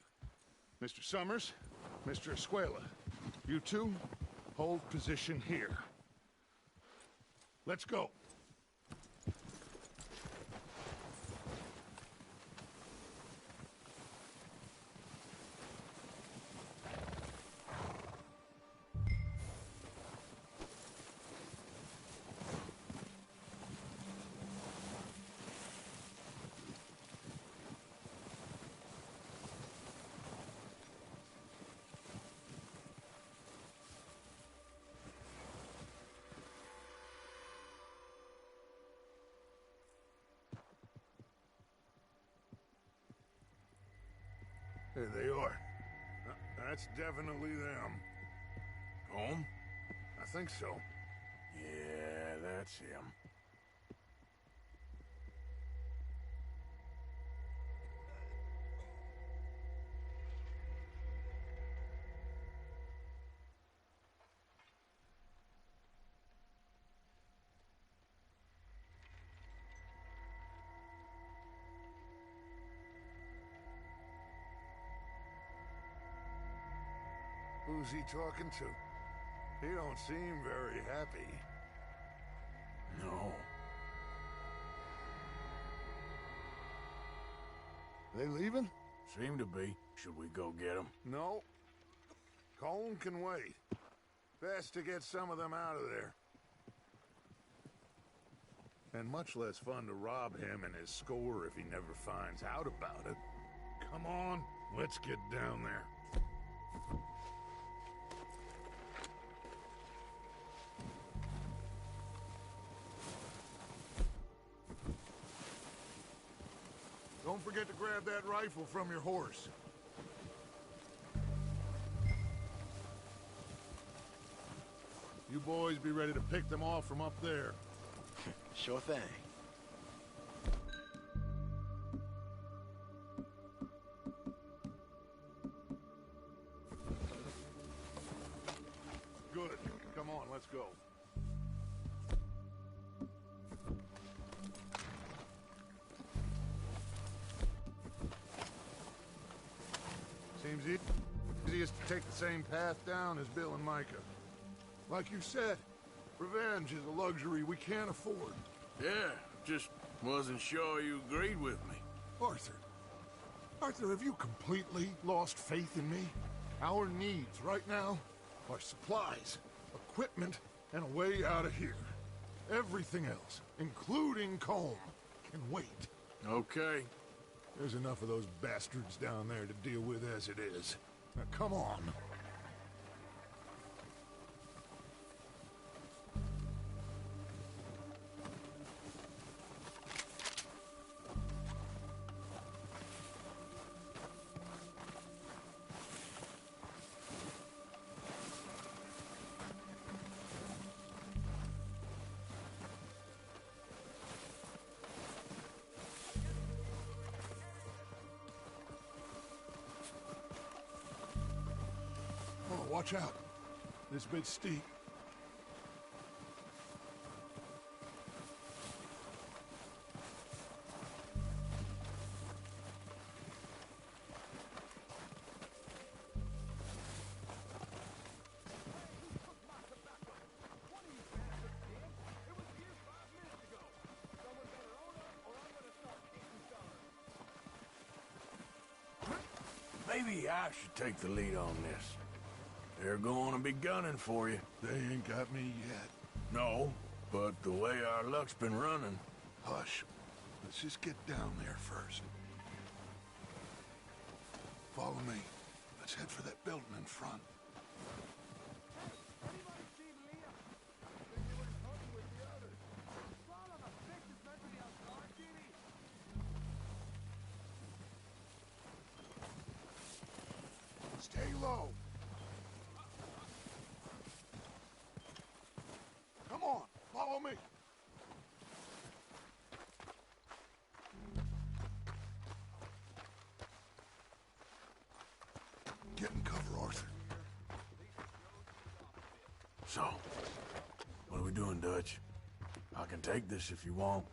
Mr. Summers, Mr. Escuela, you two hold position here. Let's go. There they are. That's definitely them. Home? I think so. Yeah, that's him. Who's he talking to? He don't seem very happy. No. They leaving? Seem to be. Should we go get them? No. Colm can wait. Best to get some of them out of there. And much less fun to rob him and his score if he never finds out about it. Come on, let's get down there. Don't forget to grab that rifle from your horse. You boys be ready to pick them off from up there. Sure thing. Good. Come on, let's go. Seems easiest to take the same path down as Bill and Micah. Like you said, revenge is a luxury we can't afford. Yeah, just wasn't sure you agreed with me. Arthur, have you completely lost faith in me? Our needs right now are supplies, equipment, and a way out of here. Everything else, including Colm, can wait. Okay. There's enough of those bastards down there to deal with as it is. Now, come on. Oh, watch out. This bit's steep. Maybe I should take the lead on this. They're going to be gunning for you. They ain't got me yet. No, but the way our luck's been running... Hush. Let's just get down there first. Follow me. Let's head for that building in front. Stay low. Come on, follow me. Get in cover, Arthur. So, what are we doing, Dutch? I can take this if you want.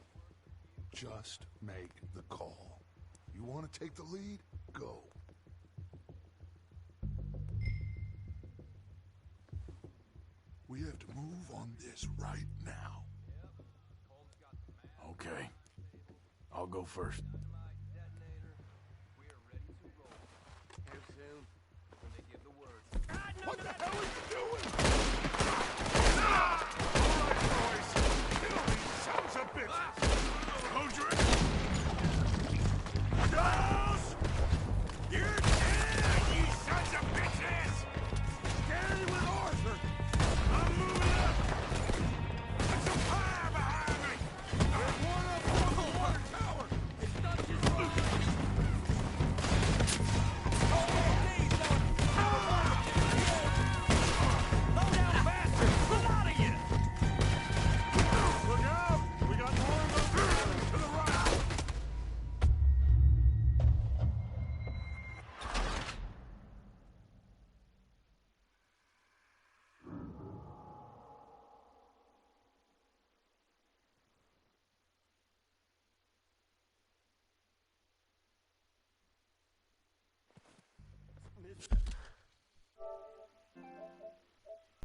Just make the call. You want to take the lead? Go. We have to move on this right now. Okay. I'll go first. What the hell are you doing? Ah! All right, boys. Kill these sons of bitches. Hold your... Charles! You're dead, you sons of bitches! Stay with Arthur. I'm moving up. There's some fire behind me. There's one up on the water tower. It's not just